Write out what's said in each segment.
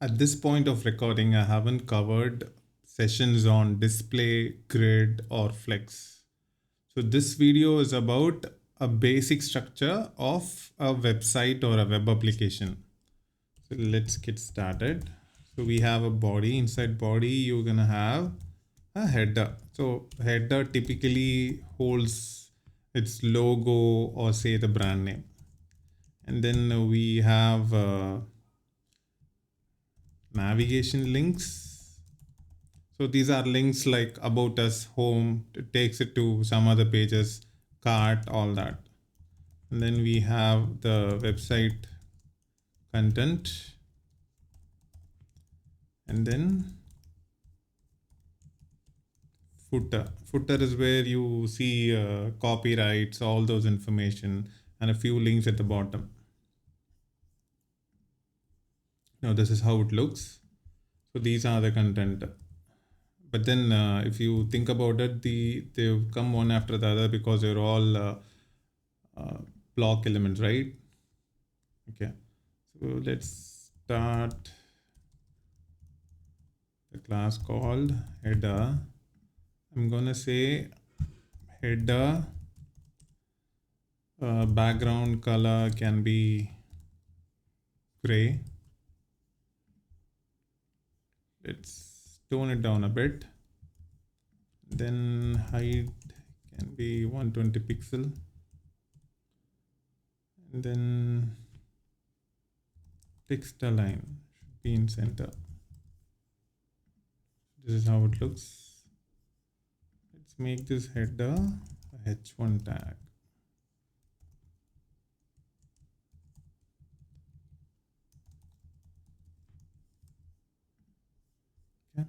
At this point of recording, I haven't covered sessions on display, grid, or flex. So this video is about a basic structure of a website or a web application. So let's get started. So we have a body. Inside body, you're gonna have a header. So header typically holds its logo or say the brand name. And then we have navigation links. So these are links like about us, home, it takes it to some other pages, cart, all that. And then we have the website content. And then footer. Footer is where you see copyrights, all those information, and a few links at the bottom. Now this is how it looks. So these are the content. But then if you think about it, they've come one after the other because they're all block elements, right? Okay, so let's start the class called header. I'm gonna say header background color can be gray. Let's tone it down a bit. Then height can be 120 pixel. And then text align should be in center. This is how it looks. Let's make this header a h1 tag. Okay.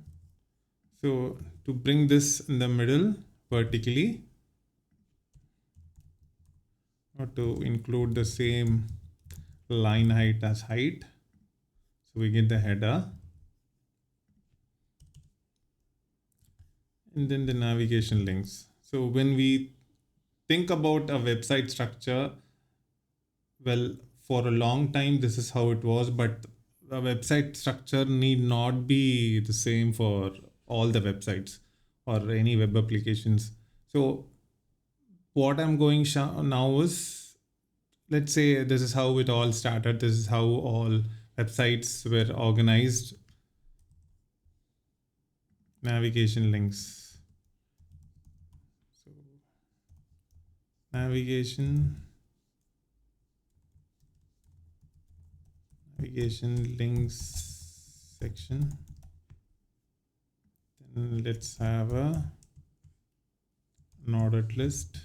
So to bring this in the middle vertically, or to include the same line height as height, so we get the header. And then the navigation links. So when we think about a website structure, well, for a long time, this is how it was, but a website structure need not be the same for all the websites or any web applications. So what I'm going now is, let's say this is how it all started. This is how all websites were organized. Navigation links. So navigation links section. Then let's have a ordered list.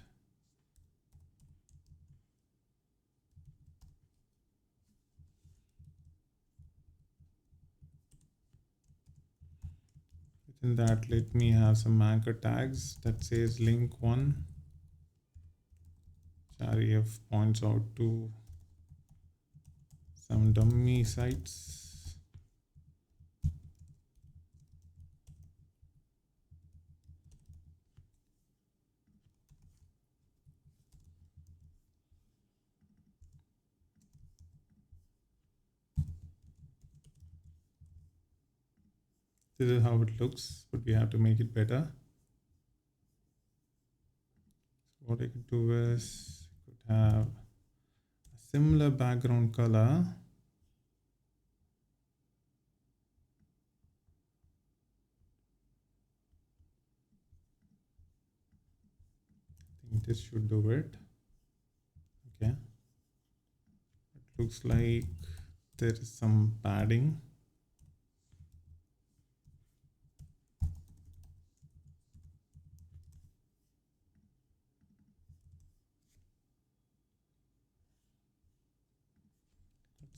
Within that, let me have some anchor tags that says link 1. Charif points out to some dummy sites. This is how it looks, but we have to make it better. So what I could do is I could have a similar background color. I think this should do it. Okay. It looks like there is some padding.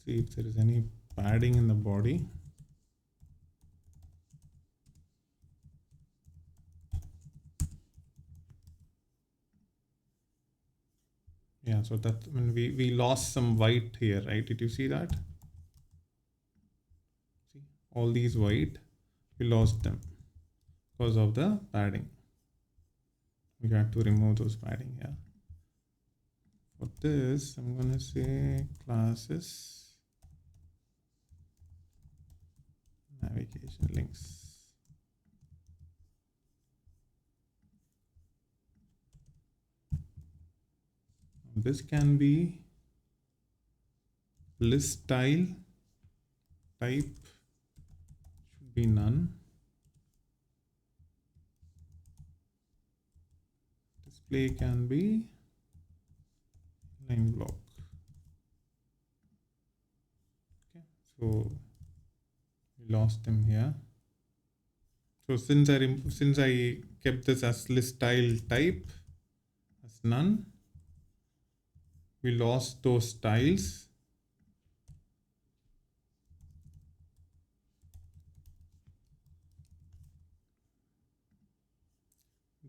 See if there is any padding in the body. Yeah, so that when we lost some white here, right? Did you see that? See, all these white, we lost them because of the padding. We got to remove those padding. Yeah. For this, I'm gonna say classes navigation links. This can be list style, type should be none. Display can be line block. Okay, so we lost them here. So since I kept this as list style type as none, we lost those styles.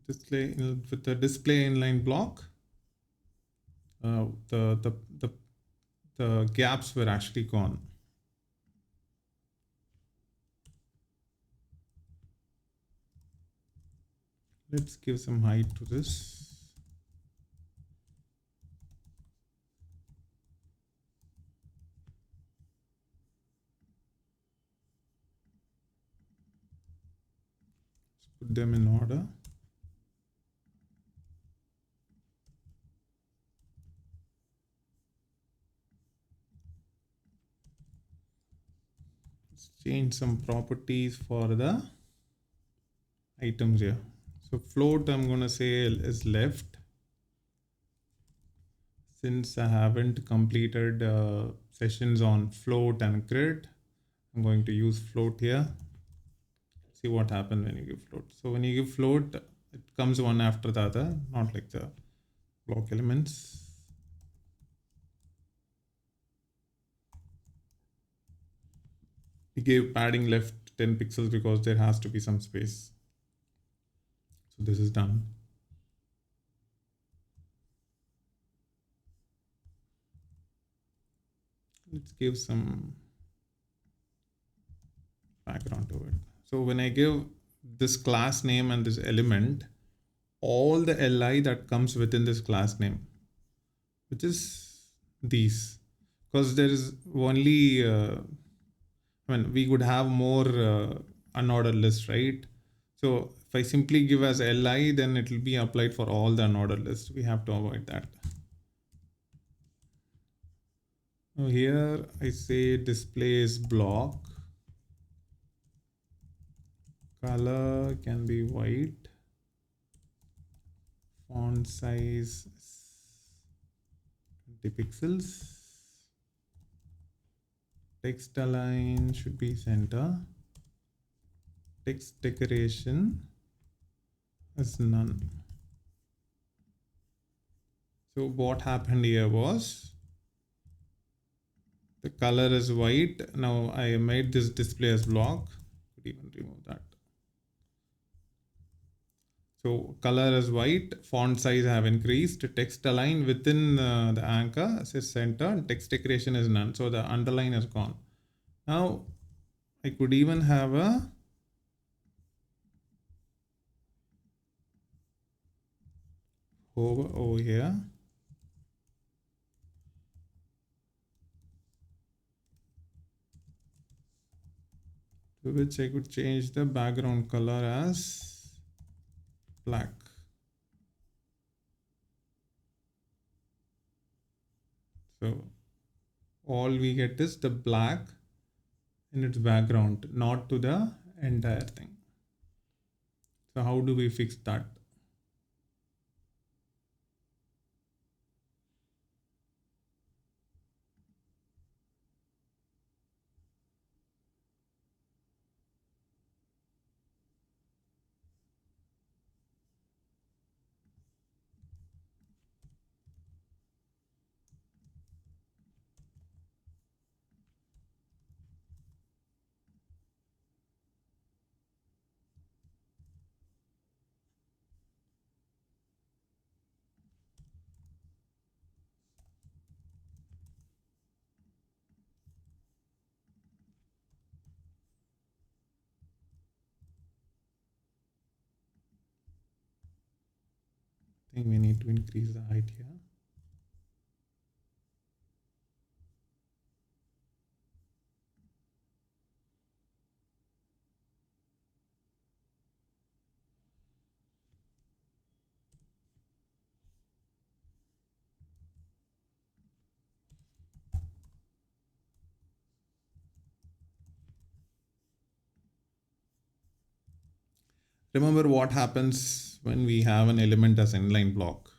Display with the display inline block, the gaps were actually gone. Let's give some height to this. Let's put them in order. Let's change some properties for the items here. So float, I'm going to say is left. Since I haven't completed sessions on float and grid, I'm going to use float here. See what happens when you give float. So when you give float, it comes one after the other, not like the block elements. We gave padding left 10 pixels because there has to be some space. So this is done. Let's give some background to it. So when I give this class name and this element, all the li that comes within this class name, which is these, because there is only we could have more unordered list, right? So if I simply give as li, then it will be applied for all the unordered list. We have to avoid that. Now here I say displays block, color can be white, font size 20 pixels, text align should be center, text decoration is none. So what happened here was the color is white. Now I made this display as block. Could even remove that. So color is white, font size have increased, text align within the anchor says center, text decoration is none. So the underline is gone. Now I could even have a hover over here. To which I could change the background color as black. So all we get is the black in its background, not to the entire thing. So how do we fix that? I think we need to increase the height here. Remember what happens when we have an element as inline block.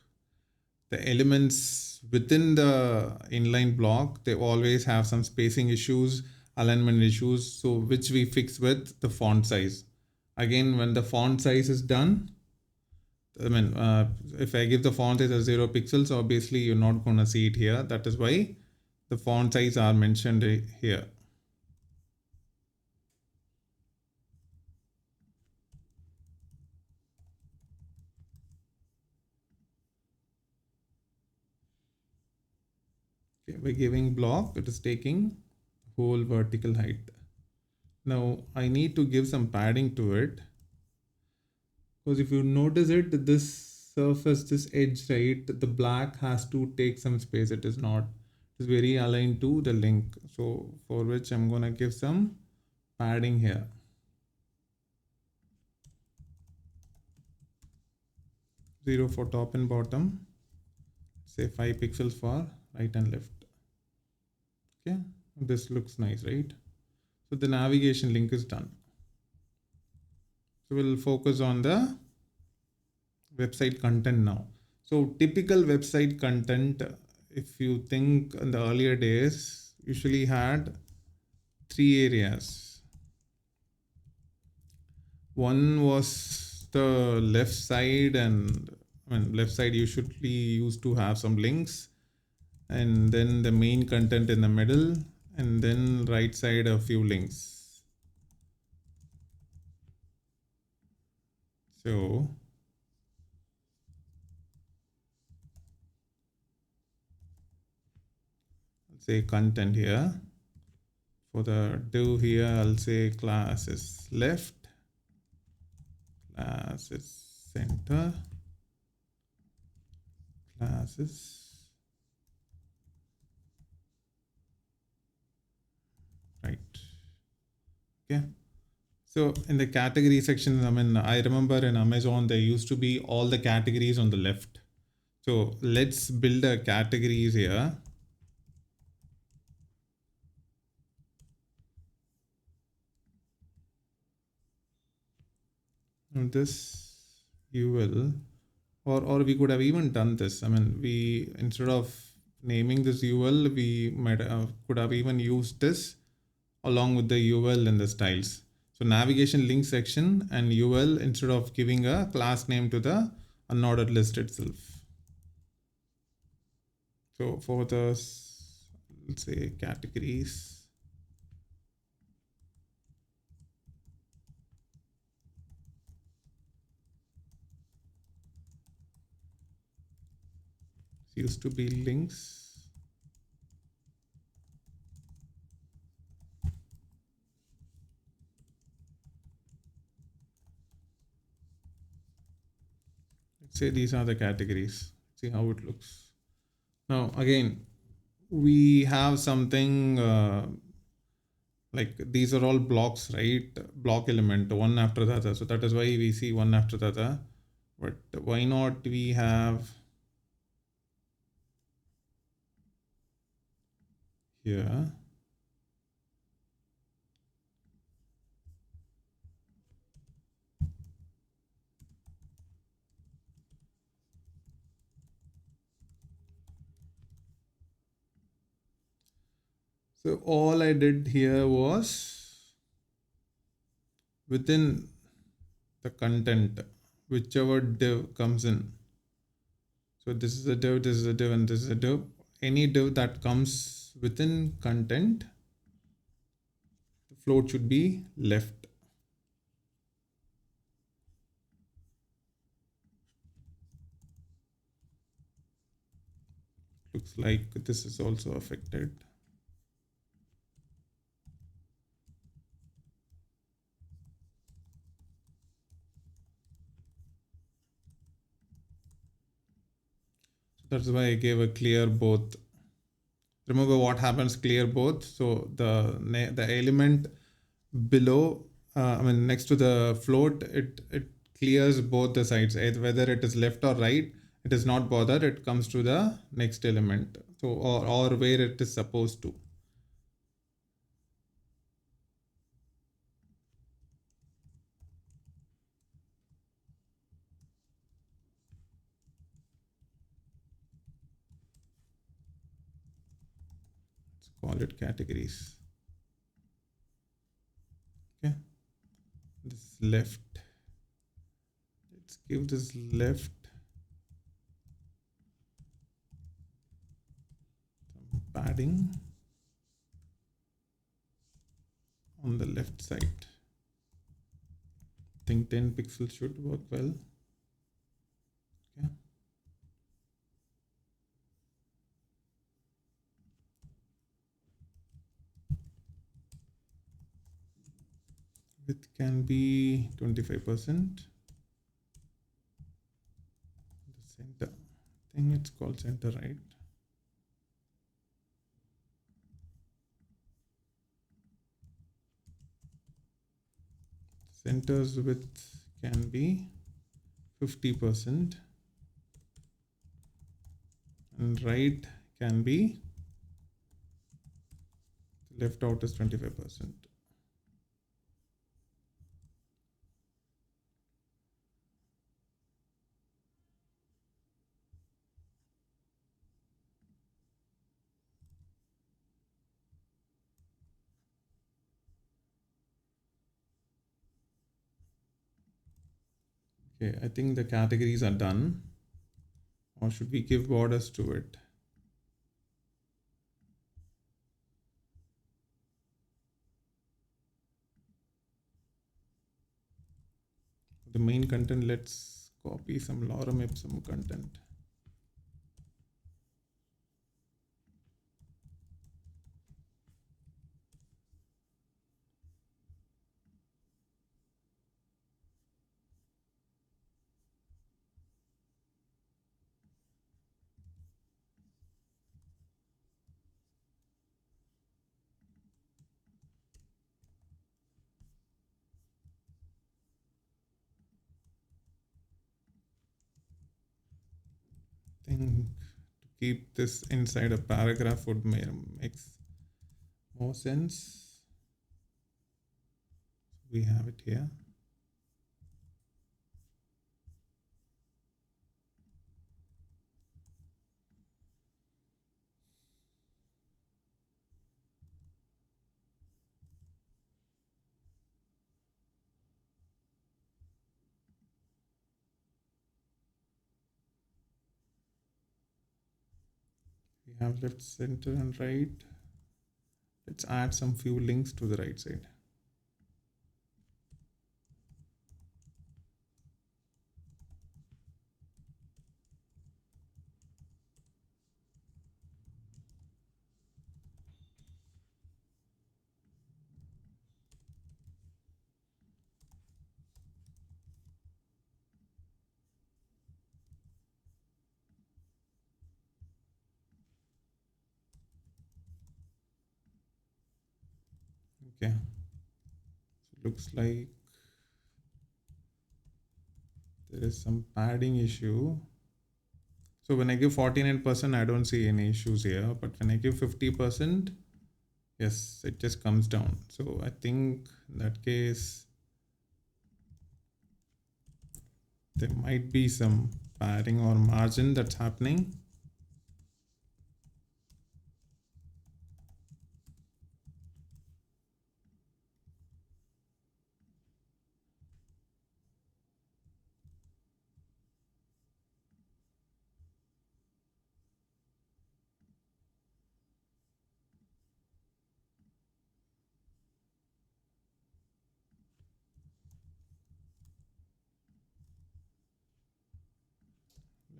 The elements within the inline block, they always have some spacing issues, alignment issues, so which we fix with the font size. Again, when the font size is done, if I give the font size as 0 pixels, obviously you're not going to see it here. That is why the font size are mentioned here. Okay, by giving block, it is taking whole vertical height. Now I need to give some padding to it, because if you notice it, this surface, this edge, right, the black has to take some space. It is not, it is very aligned to the link. So for which I'm gonna give some padding here. 0 for top and bottom, say 5 pixels for right and left. Okay, this looks nice, right? So the navigation link is done. So we'll focus on the website content now. So typical website content, if you think in the earlier days, usually had 3 areas. One was the left side, and left side usually used to have some links, and then the main content in the middle, and then right side a few links. So I'll say content here. For the div here, I'll say class is left, class is center, class is right. Okay. So in the category section, I remember in Amazon, there used to be all the categories on the left. So let's build a categories here. And this UL, or we could have even done this. We, instead of naming this UL, we might could have even used this along with the UL and the styles. So navigation link section and UL instead of giving a class name to the unordered list itself. So for the, let's say, categories, it used to be links. Let's say these are the categories. See how it looks. Now again, we have something like these are all blocks, right? Block element, one after the other. So that is why we see one after the other. But why not we have here so all I did here was within the content, whichever div comes in. So this is a div, this is a div, and this is a div. Any div that comes within content, the float should be left. Looks like this is also affected. That's why I gave a clear both. Remember what happens clear both. So the element below, next to the float, it clears both the sides, whether it is left or right. It is not bothered. It comes to the next element. So or where it is supposed to. call it categories. Okay, this left, let's give this left some padding on the left side. I think 10 pixels should work well. Okay. Width can be 25%. The center, I think it's called center, right? Center's width can be 50% and right can be, left out is 25%. Okay, I think the categories are done. Or should we give borders to it? The main content, let's copy some lorem ipsum content. I think to keep this inside a paragraph would makes more sense. We have it here. We have left, center, and right. Let's add some few links to the right side. Okay, so looks like there is some padding issue. So when I give 49%, I don't see any issues here, but when I give 50%, yes, it just comes down. So I think in that case, there might be some padding or margin that's happening.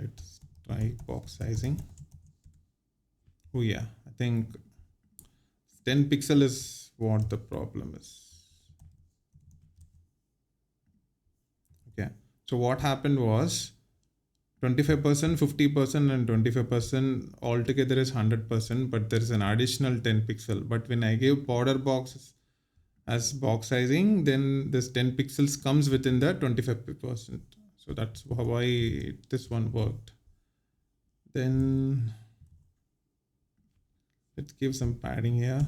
Let's try box sizing. Oh yeah, I think 10 pixel is what the problem is. Okay, so what happened was 25%, 50%, and 25% altogether is 100%, but there is an additional 10 pixel. But when I give border boxes as box sizing, then this 10 pixels comes within the 25%. So that's why this one worked. Then let's give some padding here.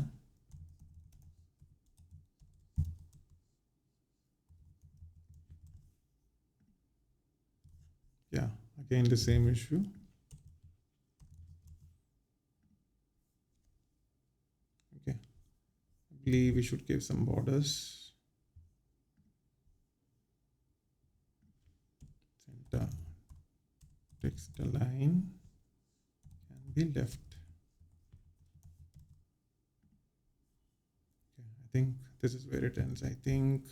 Yeah, again the same issue. quickly we should give some borders. Center text align can be left. Okay, I think this is where it ends. I think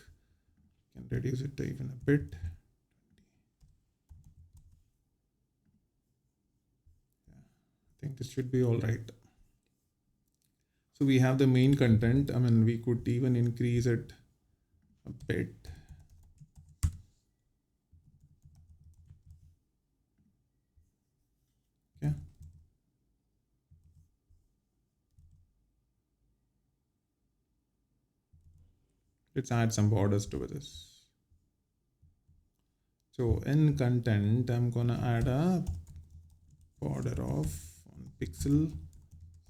can reduce it to even a bit. Yeah, I think this should be all right. So we have the main content. I mean, we could even increase it a bit. Yeah. Let's add some borders to this. So in content, I'm gonna add a border of 1 pixel,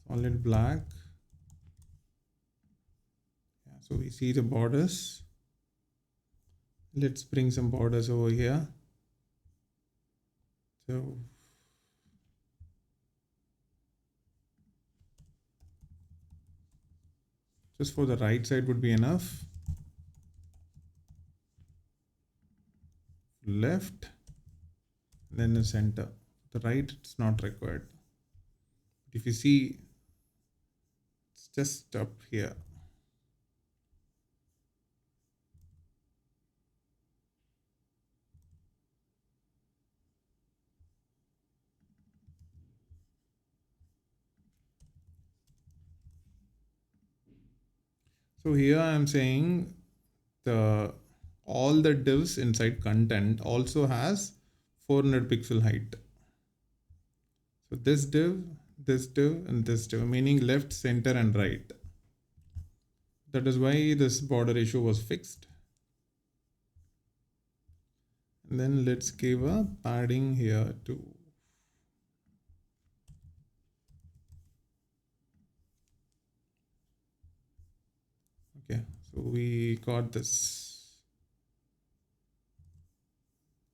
solid black. Yeah, so we see the borders. Let's bring some borders over here. So just for the right side would be enough. Left, then the center. The right, it's not required. If you see, it's just up here. So here I'm saying all the divs inside content also has 400 pixel height. So this div, and this div, meaning left, center, and right. That is why this border issue was fixed. And then let's give a padding here too. Okay, so we got this.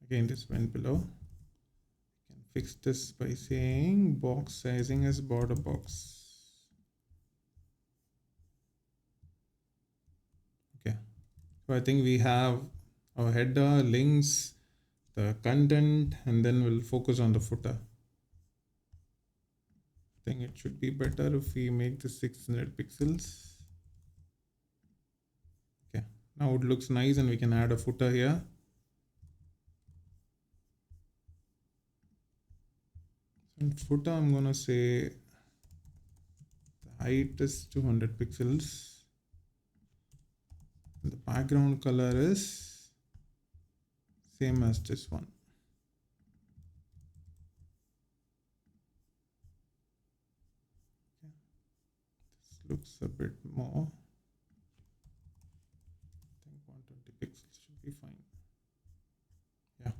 Again, this went below. We can fix this by saying box sizing as border box. Okay, so I think we have our header, links, the content, and then we'll focus on the footer. I think it should be better if we make this 600 pixels. Okay, now it looks nice and we can add a footer here. And footer, I'm gonna say the height is 200 pixels. And the background color is same as this one. Okay. This looks a bit more. I think 120 pixels should be fine. Yeah.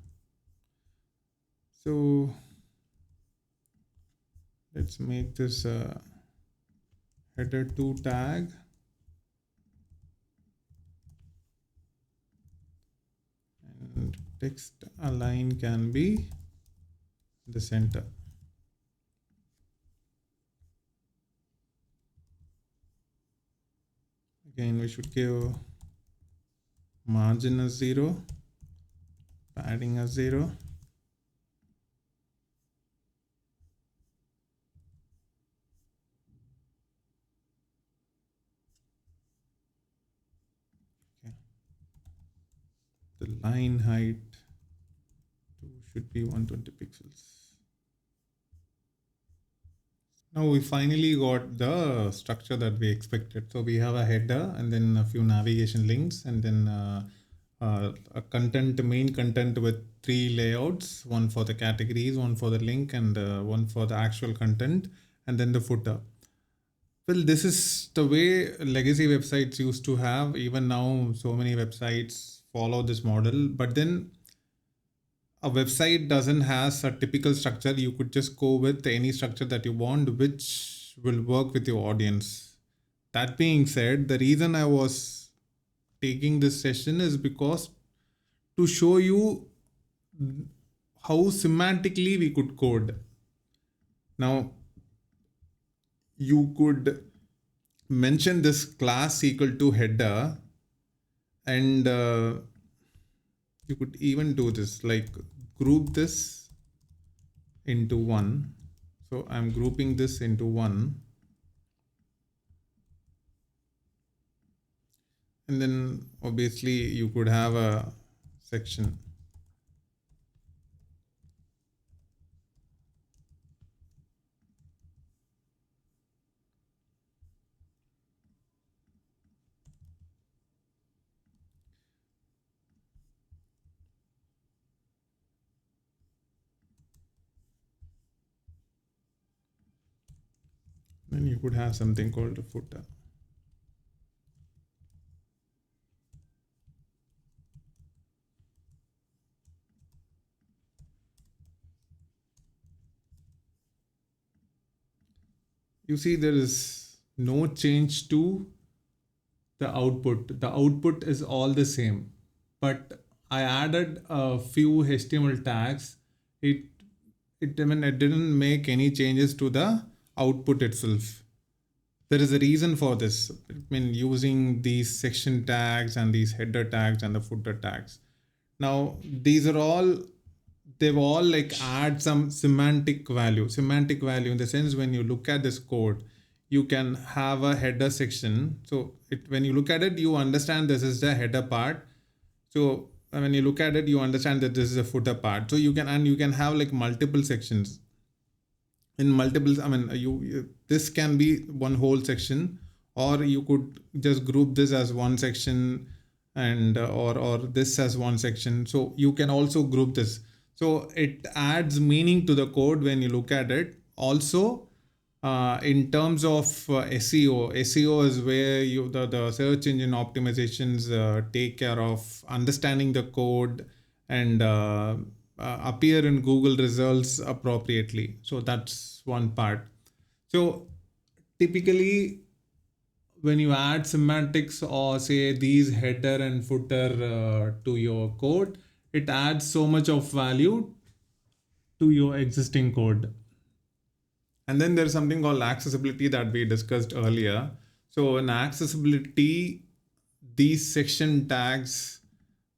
So let's make this header 2 tag. And text align can be the center. Again, we should give margin as 0, padding as 0. Okay. The line height should be 120 pixels. Now we finally got the structure that we expected. So we have a header and then a few navigation links and then a content, main content with 3 layouts, one for the categories, one for the link, and one for the actual content, and then the footer. Well, this is the way legacy websites used to have. Even now, so many websites follow this model, but then a website doesn't has a typical structure. You could just go with any structure that you want, which will work with your audience. That being said, the reason I was taking this session is because to show you how semantically we could code. Now, you could mention this class equal to header, and you could even do this, like group this into one. So I'm grouping this into one, and then obviously you could have a section. Then you could have something called a footer. You see, there is no change to the output. The output is all the same, but I added a few HTML tags. It I mean, it didn't make any changes to the output itself. There is a reason for this. I mean, using these section tags and these header tags and the footer tags. Now, these are all, they've all like add some semantic value. Semantic value in the sense, when you look at this code, you can have a header section. So when you look at it, you understand this is the header part. So when you look at it, you understand that this is a footer part. So you can have like multiple sections in multiple. I mean, this can be one whole section, or you could just group this as one section, and or this as one section. So you can also group this. So it adds meaning to the code when you look at it. Also, in terms of SEO is where the search engine optimizations take care of understanding the code and appear in Google results appropriately. So that's one part. So typically, when you add semantics or say these header and footer to your code, it adds so much of value to your existing code. And then there's something called accessibility that we discussed earlier. So in accessibility, these section tags,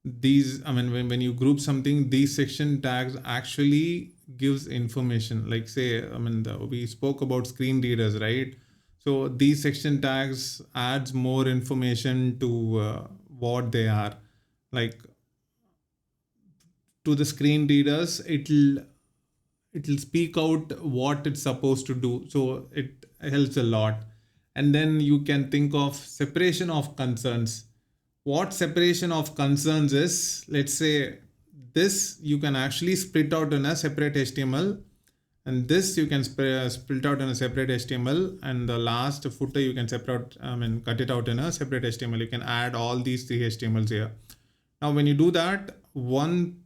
I mean, when you group something, these section tags actually gives information. Like say, I mean, we spoke about screen readers, right? So these section tags adds more information to what they are. Like to the screen readers, it'll speak out what it's supposed to do. So it helps a lot. And then you can think of separation of concerns. What separation of concerns is, let's say this you can actually split out in a separate HTML, and this you can split out in a separate HTML, and the last footer you can cut it out in a separate HTML. You can add all these three HTMLs here. Now when you do that, one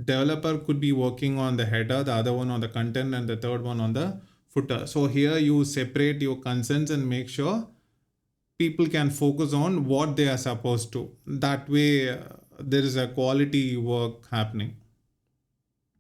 developer could be working on the header, the other one on the content, and the third one on the footer. So here you separate your concerns and make sure people can focus on what they are supposed to. That way there is a quality work happening.